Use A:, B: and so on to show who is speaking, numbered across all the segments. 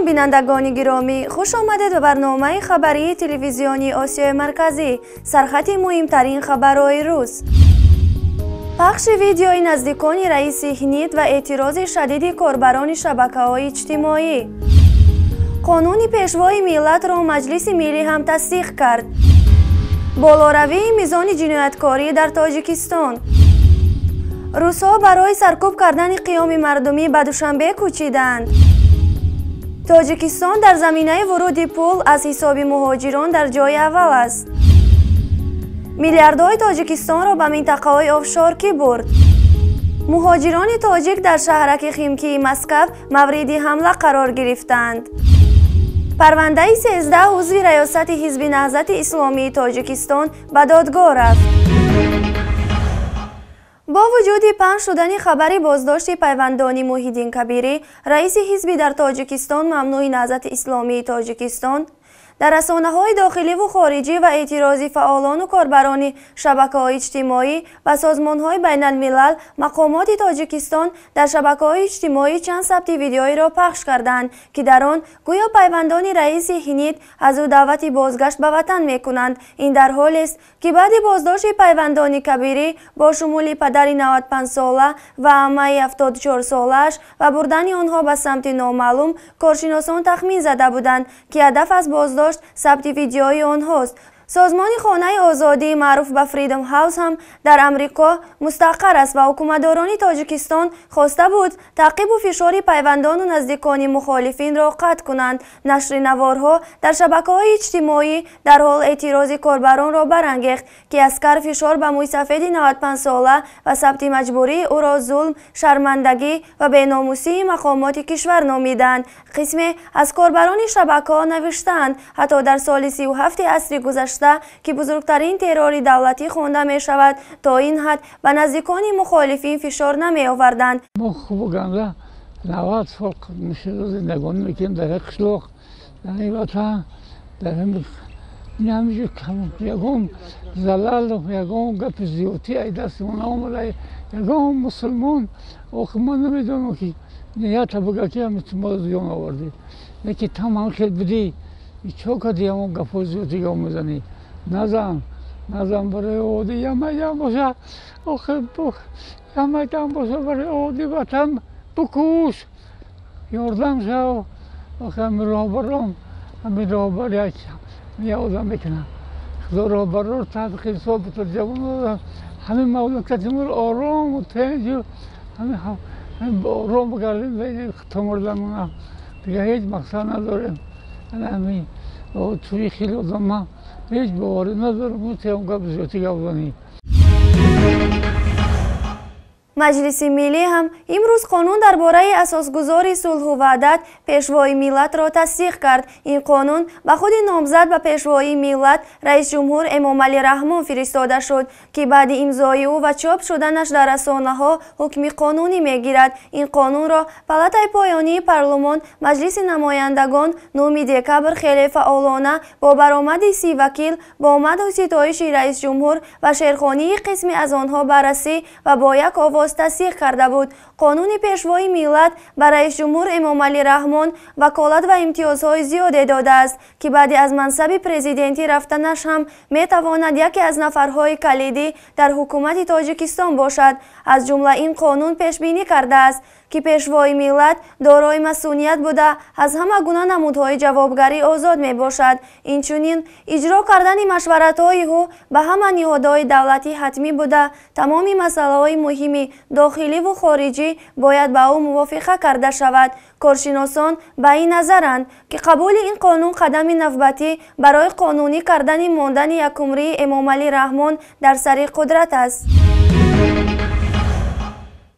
A: بینندگان گرامی، خوش آمدید به برنامه خبری تلویزیونی آسیای مرکزی. سرخط مهمترین خبرهای روز. پخش ویدیوی نزدیکان رئیس هند و اعتراض شدید کاربران شبکه‌های اجتماعی. قانون پیشوای ملت را مجلس ملی هم تصدیق کرد. بالاروی میزان جنایتکاری در تاجیکستان. روس‌ها برای سرکوب کردن قیام مردمی به دوشنبه کوچیدند. تاجیکستان در زمینه ورود پول از حساب مهاجران در جای اول است. میلیاردهای تاجیکستان را به منطقه‌های آفشور کی برد؟ مهاجران تاجیک در شهرک خیمکی مسکو مورد حمله قرار گرفتند. پرونده 13 عضو ریاست حزب نهضت اسلامی تاجیکستان به دادگاه رفت. با وجود پنج شدن خبر بازداشت پیوندانی محیدین کبیری، رئیس حزب در تاجیکستان ممنوع نهضت اسلامی تاجیکستان، در رسانه‌های داخلی و خارجی و اعتراضی فعالان و کاربران شبکه‌های اجتماعی و سازمان‌های بین الملل، مقامات تاجیکستان در شبکه‌های اجتماعی چند ثبت ویدیویی را پخش کردند که در آن گویا پیوندان رئیس هند از او دعوت بازگشت به وطن می‌کنند. این در حالی است که بعد بازداشت پیوندان کبیری با شمول پدر 95 ساله و عمه 74 ساله‌اش و بردن آنها به سمت نامعلوم، کارشناسان تخمین زده بودند که هدف از بازداشت ثبت ویدیوی آنهاست. سازمان خانه آزادی معروف به فریدم هاوس هم در امریکا مستقر است و حکومتداران تاجیکستان خواسته بود تعقیب و فشار پیوندان و نزدیکان مخالفین را قطع کنند. نشر نوارها در شبکه‌های اجتماعی در حال اعتراض کاربران را برانگیخت که اسکر فشار به موی سفید 95 ساله و ثبت مجبوری او را ظلم، شرمندگی و بیناموسی مقامات کشور نامیدند. قسمی از کاربران شبکه‌ها نوشتند حتی در سال 37 عصر گذشته که بزرگترین ترور دولتی خوانده می شود، تا این حد به نزدیکان مخالفین فشار نمی آوردند.
B: ما خوب گنده 90 سال میشه زندگانی میکنیم در یک قشلاق، در این وطن، در این همیشه یکم زلال و یکم گپ زیوتی ای دستمون آمده، یکم مسلمان آخه ما نمیدونم که نیت بگه که همیشه ما زیان آوردید یکی تمام خیل بدی چوکا دیگه گپ زیوتی گم میزنی نزن برای عودی یمه باشه آخه یمه باشه برای عودی وطن بکوش یاردم شو آخه همین راه بر یک میادم میکنم خدا راه بر رو تحت حساب بطور جوان همین مملکتمون آرام و تنج و همین آرام بگردیم بین تمردمون دیگه هیچ مقصد نداریم. همین توی خیلی آدم هیچ باوری ندارم اون تیم گپ زیادی گفتنی.
A: مجلس ملی هم امروز قانون درباره اساسگذاری صلح و وحدت پیشوای ملت را تصدیق کرد. این قانون به خود نامزد به پیشوای ملت رئیس جمهور امام علی رحمان فرستاده شد که بعد امضای او و چاپ شدنش در رسانه‌ها حکم قانونی میگیرد. این قانون را پالاتای پایانی پارلمان مجلس نمایندگان 9 دکبر خیلی فعالانه با برآمد 30 وکیل با آمد و ستایش رئیس جمهور و شیرخوانی قسمی از آنها بررسی و با یک آواز تصدیق کرده بود. قانون پیشوای ملت برای رئیس جمهور امام علی رحمان وکالت و امتیازهای زیادی داده است که بعد از منصب پرزیدنتی رفتنش هم میتواند یکی از نفرهای کلیدی در حکومت تاجیکستان باشد. از جمله این قانون پیش بینی کرده است که پیشوای ملت دارای مسئولیت بوده از همه گونه نمودهای جوابگری آزاد می باشد. اینچنین اجرا کردن مشورت‌های او به همه نهادهای دولتی حتمی بوده. تمام مسائل مهم داخلی و خارجی باید با او موافقه کرده شود. کارشناسان به این نظرند که قبول این قانون قدم نوبتی برای قانونی کردن ماندن یکمری امام علی رحمان در سر قدرت است.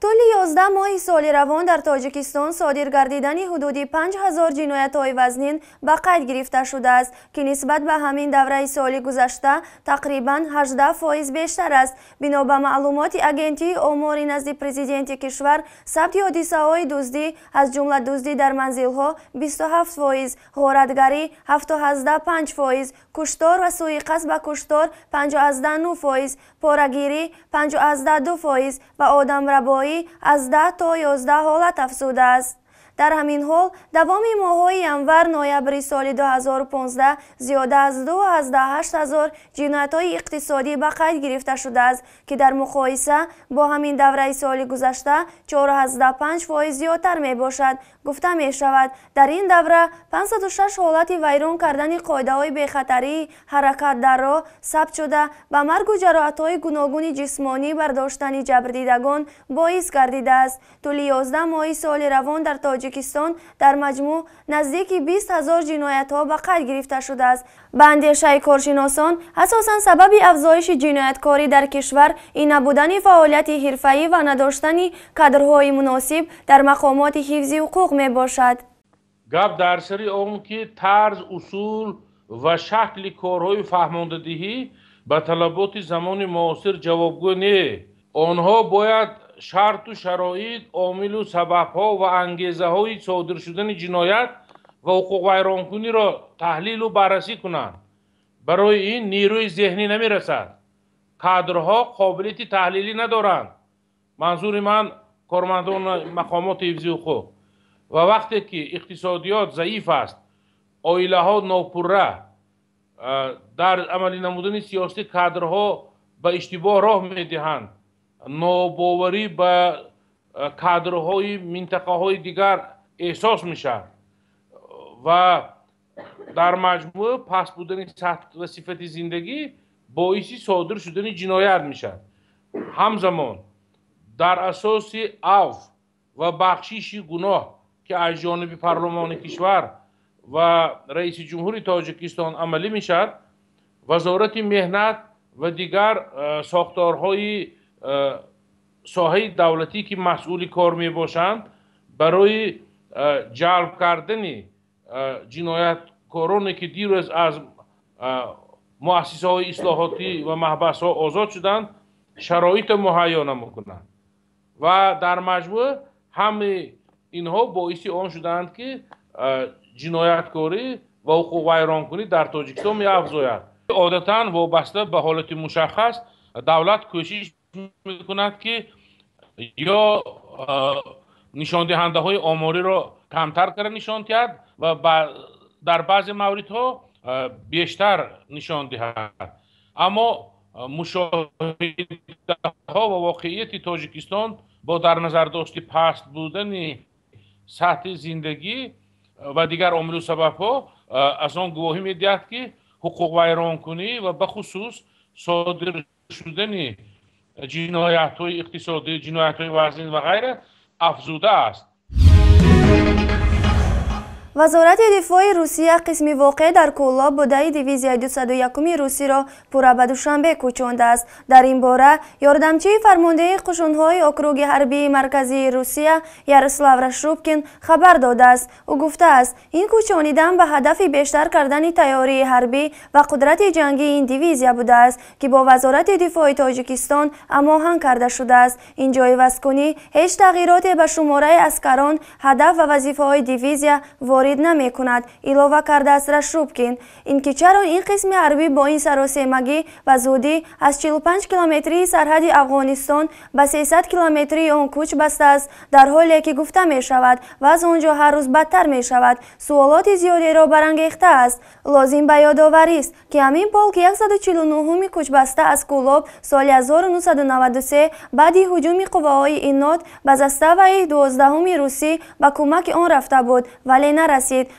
A: طول 11 ماه سال روان در تاجیکستان صادر گردیدن حدود 5000 جنایت‌های وزنین به قید گرفته شده است که نسبت به همین دوره سال گذشته تقریباً 18% بیشتر است. بنا به معلومات اگنتی آمار نزد پرزیدنت کشور، ثبت حادثه‌های دزدی از جمله دزدی در منزل‌ها 27%، غارتگری 7.5%، کشتار و سوء قصد به کشتار 5.9%، پاره‌گیری 5.2% و آدمربایی از 10 تا 11 حالت افزوده است. در همین حال دوام ماه‌های ینور نوامبر سال 2015 زیاده از 2,800 جنایت‌های اقتصادی به قید گرفته شده است که در مقایسه با همین دوره سال گذشته 4,5% زیادتر می باشد. گفته می شود در این دوره 506 حالت ویران کردن قاعده‌های بی‌خطری حرکت در راه ثبت شده و مرگ و جراحت‌های گوناگون جسمانی برداشتن جبردیدگان باعث گردیده است. طول 11 ماه سال روان در تاجیکستان در مجموع نزدیک 20,000 جنایت‌ها به قید گرفته شده است. به اندیشه کارشناسان اساساً سبب افزایش جنایتکاری در کشور این نبودن فعالیت حرفه‌ای و نداشتن کادرهای مناسب در مقامات حفظ حقوق می باشد.
C: گپ در سری اون که طرز اصول و شکل کارهای فهماندهی به طلبات زمان معاصر جوابگو نیست. آنها باید شرط و شرایط، عامل و سبب‌ها و انگیزه‌های صادر شدن جنایت و حقوق ویرانکنی را تحلیل و بررسی کنند. برای این نیروی ذهنی نمی‌رسد. کادرها قابلیت تحلیلی ندارند. منظور من کارمندان مقامات حفظ حقوق. و وقتی که اقتصادیات ضعیف است، عائله‌ها ناپوره، در عملی نمودن سیاسی کادرها به اشتباه راه می‌دهند. ناباوری به کادرهای منطقه‌های دیگر احساس میشه و در مجموع پس بودن سطح و صفت زندگی باعث صادر شدن جنایت میشه. همزمان در اساس عفو و بخشش گناه که از جانب پارلمان کشور و رئیس جمهور تاجیکستان عملی میشد، وزارت مهنت و دیگر ساختارهای ساحه دولتی که مسئول کار می باشند برای جلب کردن جنایتکارانی که دیروز از مؤسسه های اصلاحاتی و محبس ها آزاد شدند شرایط مهیا نمیکنند و در مجموع همه اینها باعث آن شدند که جنایتکاری و حقوق ویرانکنی در تاجیکستان می افزاید. عادتاً وابسته به حالت مشخص دولت کوشش میکند که یا نشان دهنده های آماری را کمتر کرده نشان دهد و در بعض موردها بیشتر نشان دهد. اما مشاهده ها و واقعیت تاجیکستان با در نظر داشت پست بودن سطح زندگی و دیگر عامل و سبب ها از آن گواهی میدهد که حقوق ویرانکنی و به خصوص صادر شدن جنایت‌های اقتصادی، جنایت‌های وزنی و غیره افزوده است.
A: وزارت دفاع روسیه قسمی واقع در کولاب بوده دیویزیای 201 روسی را پورا به دوشنبه کوچانده است. در این باره یاردمچی فرمانده قشون‌های اکروگ حربی مرکزی روسیه یاروسلاو رشوبکین خبر داده است. او گفته است این کوچانیدن به هدف بیشتر کردن تیاری حربی و قدرت جنگی این دیویزیا بوده است که با وزارت دفاع تاجیکستان هماهنگ کرده شده است. این جای وسکونی هیچ تغییراتی به شماره اسکران، هدف و وظیفه‌های دیویزیا وارد نمی کند. اضافه کرده است رشوبکین. اینکه چرا این قسم حربی با این سراسیمگی و زودی از 45 کیلومتری سرحد افغانستان به 300 کیلومتری آن کوچ بسته است، در حالی که گفته می شود و از آنجا هر روز بدتر می شود، سوالات زیادی را برانگیخته است. لازم به یادآوری است که همین پولک 149 کوچ بسته از کولاب سال 1993 بعد هجوم قواهای این نوت به زستوی 12 روسی به کمک آن رفته بود ولی نرسید.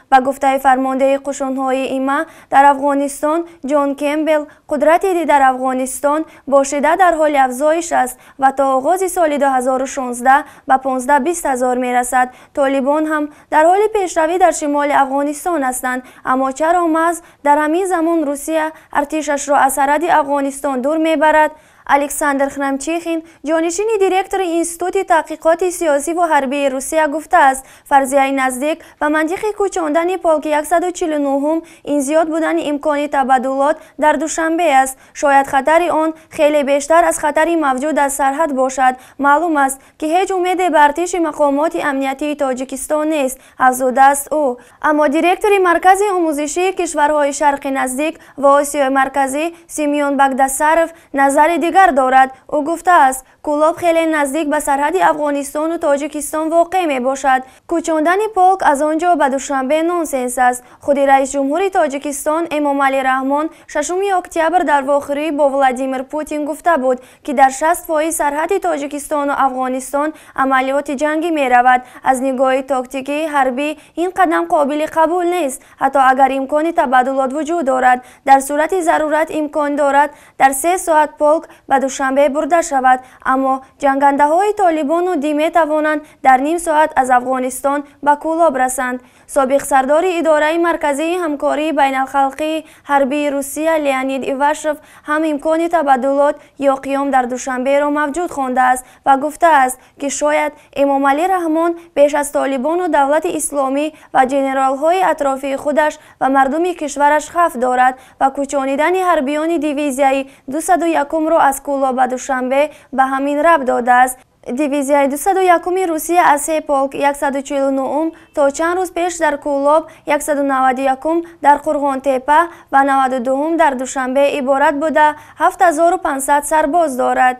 A: به گفته فرمانده قشون‌های ایما در افغانستان جان کمبل، قدرت در افغانستان با شدت در حال افزایش است و تا آغاز سال 2016 به 15-20 هزار می رسد. طالبان هم در حال پیشروی در شمال افغانستان هستند، اما چرا محض در همین زمان روسیه ارتشش را از سرحد افغانستان دور می برد؟ الکساندر خنمچیخین، جانشین دیرکتور اینستیتوت تحقیقات سیاسی و حربی روسیه گفته است فرضیه نزدیک به منطق کوچاندن پولک 149 این زیاد بودن امکان تبادلات در دوشنبه است. شاید خطر آن خیلی بیشتر از خطری موجود از سرحد باشد. معلوم است که هیچ امید به ارتش مقامات امنیتی تاجیکستان نیست، افزوده است او. اما دیرکتور مرکز آموزشی کشورهای شرق نزدیک و آسیای مرکزی سیمیون بگداسارف نظر دیگر دارد. او گفته است کولاب خیلی نزدیک به سرحد افغانستان و تاجیکستان واقع می باشد. کوچاندن پولک از آنجا به دوشنبه نانسنس است. خود رئیس جمهور تاجیکستان امام علی رحمان 6 اکتبر در واخری با ولادیمیر پوتین گفته بود که در 60% سرحد تاجیکستان و افغانستان عملیات جنگی می رود. از نگاه تاکتیکی حربی این قدم قابل قبول نیست، حتی اگر امکان تبادلات وجود دارد. در صورت ضرورت امکان دارد در 3 ساعت پولک به دوشنبه برده شود، اما جنگنده های طالبان و دی می توانند در نیم ساعت از افغانستان به کولاب رسند. سابق سردار اداره مرکزی همکاری بین الخلقی حربی روسیه لیانید ایواشوف هم امکان تبادلات یا قیام در دوشنبه را موجود خوانده است و گفته است که شاید امام علی رحمان بیش از طالبان و دولت اسلامی و جنرال های اطرافی خودش و مردم کشورش خوف دارد و کوچانیدن حربیان دیویزیای 201 را از کولاب به دوشنبه به همین ربط داده است. دیویزیای 201 روسیه از 3 پولک 149 تا چند روز پیش در کولاب، 191 در قرغان تپه و 92 در دوشنبه عبارت بوده 7500 سرباز دارد.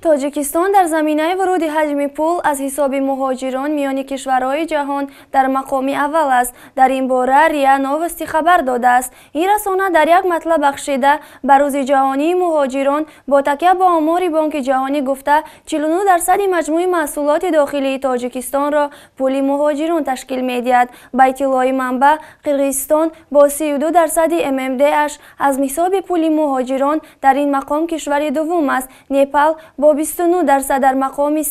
A: تاجیکستان در زمینه ورود حجم پول از حساب مهاجران میان کشورهای جهان در مقام اول است. در این باره ریا نووستی خبر داده است. این رسانه در یک مطلب بخشیده به روز جهانی مهاجران با تکیه به آمار بانک جهانی گفته 49% مجموع محصولات داخلی تاجیکستان را پول مهاجران تشکیل می‌دهد. با اطلاع منبع قرقیزستان با 32% MMD اش از حساب پول مهاجران در این مقام کشور دوم است. نپال با 29% در مقام 3،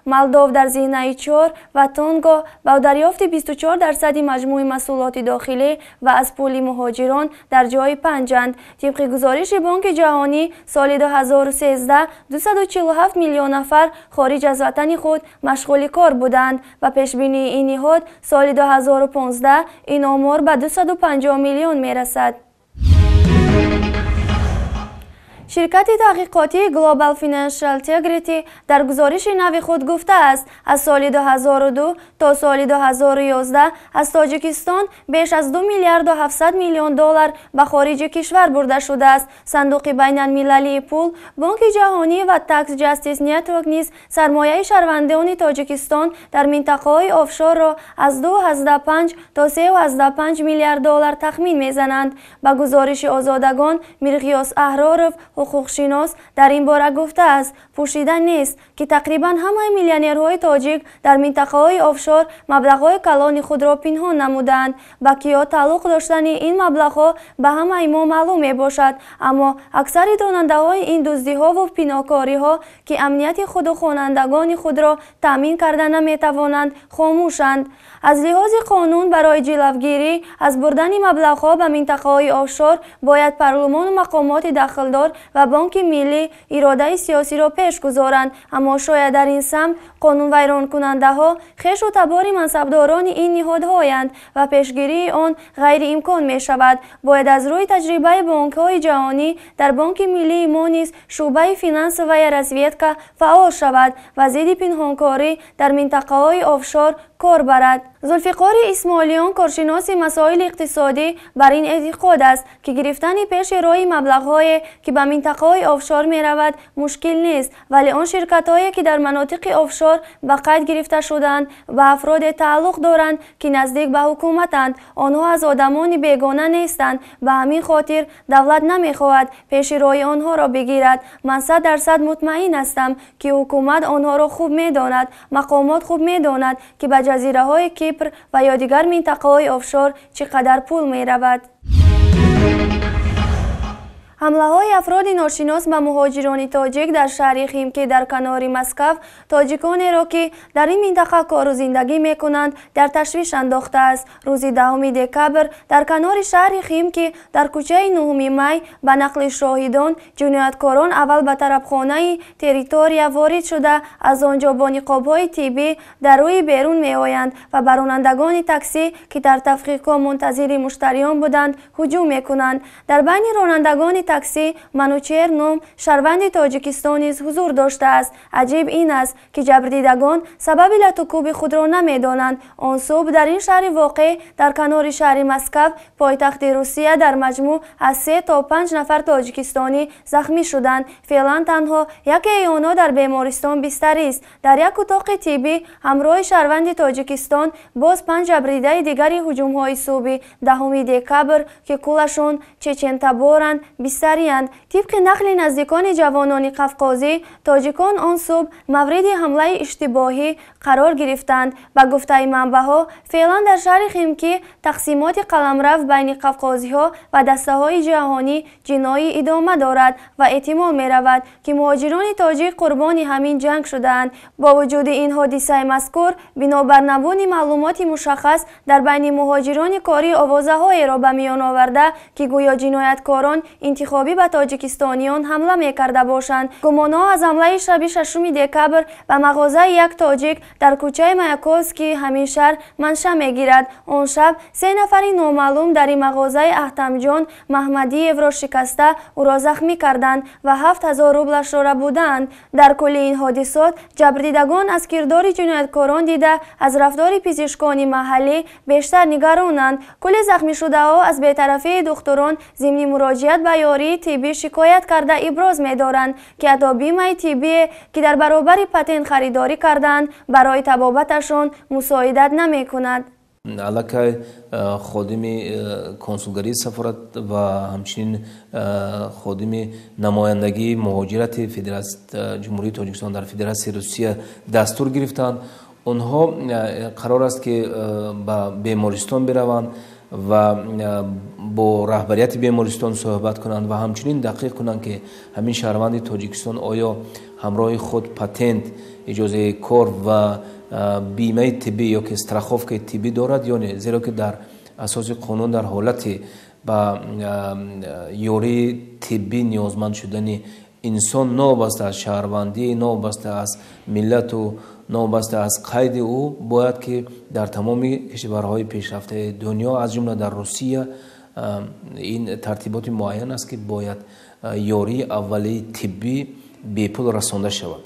A: مالداو در زینه 4 و تونگا با دریافت 24% مجموع محصولات داخلی و از پول مهاجران در جای 5 اند. طبق گزارش بانک جهانی سال 2013 247 میلیون نفر خارج از وطن خود مشغول کار بودند و پیشبینی این نهاد سال 2015 این آمار به 250 میلیون میرسد. شرکت تحقیقاتی گلوبال فینانشال تگریتی در گزارش نو خود گفته است از سال 2002 تا سال 2011 از تاجیکستان بیش از 2 میلیارد و 700 میلیون دلار به خارج کشور برده شده است. صندوق بین المللی پول، بانک جهانی و تکس جاستیس نتورک نیز سرمایه شهروندان تاجیکستان در منطقه‌های آفشور را از 2.5 تا 3.5 میلیارد دلار تخمین میزنند. با گزارش آزادگان میرغیاس احراروف حقوقشناس در این باره گفته است پوشیده نیست که تقریبا همه میلیونرهای تاجیک در منطقه‌های آفشور مبلغ‌های کلان خود را پنهان نمودند. با کیا تعلق داشتن این مبلغ‌ها به همه ما معلوم میباشد، اما اکثر داننده‌های این دزدی‌ها و پنهانکاری‌ها که امنیت خود و خوانندگان خود را تامین کرده نمی‌توانند خاموشند. از لحاظ قانون برای جلوگیری از بردن مبلغ‌ها به منطقه‌های آفشور باید پارلمان و مقامات داخلدار و بانک ملی اراده سیاسی را پیش گذارند، اما شاید در این سمت قانون ویران کننده ها خویش و تبار منصبداران این نهادهایند و پیشگیری آن غیر امکان می شود. باید از روی تجربه بانک های جهانی در بانک ملی ما نیز شعبه فینانس و رزویدکا فعال شود و ضد پنهانکاری در منطقه های آفشور کار برد. ذوالفقار اسماعیلیان کارشناس مسائل اقتصادی بر این اعتقاد است که گرفتن پیش روی مبلغ‌هایی که به منطقه‌های آفشور می‌رود مشکل نیست، ولی آن شرکت‌هایی که در مناطق آفشور به قید گرفته شدند و افراد تعلق دارند که نزدیک به حکومتند، آنها از آدمان بیگانه نیستند. به همین خاطر دولت نمی‌خواهد پیش روی آنها را بگیرد. من 100% مطمئن هستم که حکومت آنها را خوب می‌داند، مقامات خوب می‌داند که به جزیره‌های کیپر و یا دیگر منطقه‌های آفشور چقدر پول می‌رود. حمله های افراد ناشناس به مهاجران تاجیک در شهر خیمکی در کنار مسکو تاجیکانی را که در این منطقه کار و زندگی می کنند در تشویش انداخته است. روز 10 دکبر در کنار شهر خیمکی در کوچه 9 می به نقل شاهدان جنایتکاران اول به طرف خانه تریتوریا وارد شده از آنجا با نقاب‌های طبی در روی بیرون می آیند و بر رانندگان تاکسی که در تفریحگاه منتظر مشتریان بودند هجوم می کنند. در بین رانندگان تاکسی منوچهر نام شهروند تاجیکستان نیز حضور داشته است. عجیب این است که جبردیدگان سبب لطوکوب خود را نمیدانند. آن صبح در این شهر واقع در کنار شهر مسکو پایتخت روسیه در مجموع از 3 تا 5 نفر تاجیکستانی زخمی شدند. فعلا تنها یکی از آنها در بیمارستان بستری است. در یک اتاق طبی همراه شهروند تاجیکستان باز 5 جبریده دیگری هجوم‌های صبح 10 دکبر که کلشون چچن‌تبارند بستری‌اند. طبق نقل نزدیکان جوانان قفقازی، تاجیکان آن صبح مورد حمله اشتباهی قرار گرفتند. با گفته منبع‌ها فعلا در شهر خیمکی تقسیمات قلمرو بین قفقازی‌ها و دسته‌های جهانی جنایی ادامه دارد و احتمال می‌رود که مهاجران تاجیک قربان همین جنگ شدند. با وجود این حادثه مذکور بنابر نبود معلومات مشخص در بین مهاجران کاری آوازه‌های را به میان آورده که گویا جنایتکاران انتخابی به تاجیکستانیان حمله می‌کرده باشند. گمان‌ها از حمله شب 6 دکبر به مغازه یک تاجیک در کوچه مایاکولسکی همین شهر منشأ می‌گیرد. آن شب 3 نفر نامعلوم در این مغازه احتمجان محمدی‌یو را شکسته او را زخمی کردند و 7000 روبلش را بودند. در کل این حادثات جبردیدگان از کردار جنایتکاران دیده از رفتار پزشکان محلی بیشتر نگرانند. کل زخمی شده‌ها از بی‌طرفی دکتران ضمن مراجعت به یاری طبی شکایت کرده ابراز می‌دارند که حتی بیمه طبی که در برابر پتن خریداری کردند برای طبابتشان مساعدت نمی‌کند.
D: علاقه خادم کنسولگری سفارت و همچنین خادم نمایندگی مهاجرت جمهوری تاجیکستان در فدراسیون روسیه دستور گرفتند. آنها قرار است که به بیمارستان بروند و با رهبریت بیمارستان صحبت کنند و همچنین دقیق کنند که همین شهروند تاجیکستان آیا همراه خود پتنت، اجازه کار و بیمه طبی یا که استراخوفک طبی دارد یا نه، زیرا که در اساس قانون در حالت با یاری طبی نیازمند شدن انسان نابسته از شهروندی، نابسته از ملت و نابسته از قید او باید که در تمام کشورهای پیشرفته دنیا از جمله در روسیه این ترتیبات معین است که باید یاری اولیه طبی بیپول رسانده شود.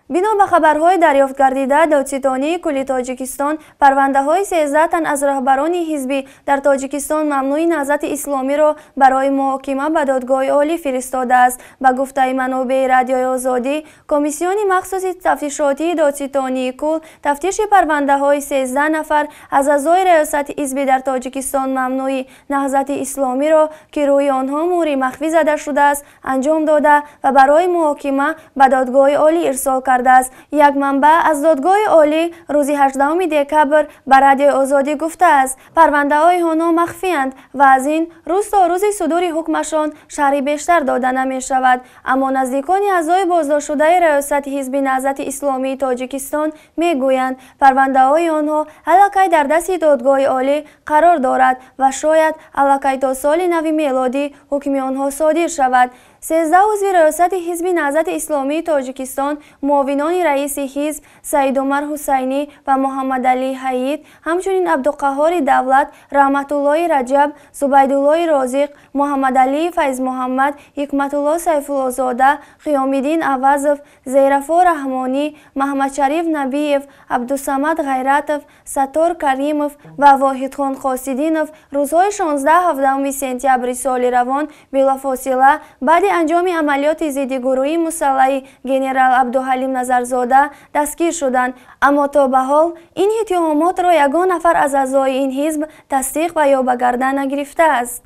A: بنا به خبرهای دریافت گردیده دادستانی کل تاجیکستان پرونده‌های 13 تن از رهبران حزبی در تاجیکستان ممنوع نهضت اسلامی را برای محاکمه به دادگاه عالی فرستاده است. به گفته منابع رادیوی آزادی، کمیسیون مخصوص تفتیشاتی دادستانی کل تفتیش پرونده‌های 13 نفر از اعضای ریاست حزبی در تاجیکستان ممنوع نهضت اسلامی را که روی آنها مهر مخفی زده شده است انجام داده و برای محاکمه به دادگاه عالی ارسال کرده است. یک منبع از دادگاه عالی روز 18 دکبر به رادیوی آزادی گفته است پرونده‌های آنها مخفی‌اند و از این روز تا روز صدور حکمشان شرح بیشتر داده نمی شود. اما نزدیکان اعضای بازداشت شده ریاست حزب نهضت اسلامی تاجیکستان میگویند پرونده‌های آنها علاقه در دست دادگاه عالی قرار دارد و شاید علاقه تا سال نو میلادی حکم آنها صادر شود. 13 عضو ریاست حزب نهضت اسلامی تاجیکستان، معاونان رئیس حزب سید عمر حسینی و محمد علی حیید، همچنین عبدالقهار دولت، رحمت الله رجب، زبیدالله رازق، محمد علی فیض محمد، حکمت الله سیف الله زاده، قیام الدین عوضов، زیرفا رحمانی، محمد شریف نبیев، عبدالصمد غیرتov، ستار کریمov و واحدخان قاصدینov روزهای 16-17 سپتامبر سال روان بلافاصله بعد انجام عملیات ضد گروهی مسلح گنرال عبدالحلیم نظرزاده دستگیر شدند. اما تا به حال این اتهامات را یگان نفر از اعضای این حزب تصدیق و یا به گردن نگرفته است.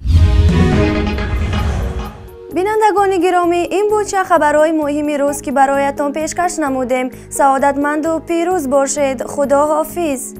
A: بینندگان گرامی، این بود چند خبرهای مهم روز که برایتان پیشکش نمودیم. سعادتمند و پیروز باشید. خدا حافظ.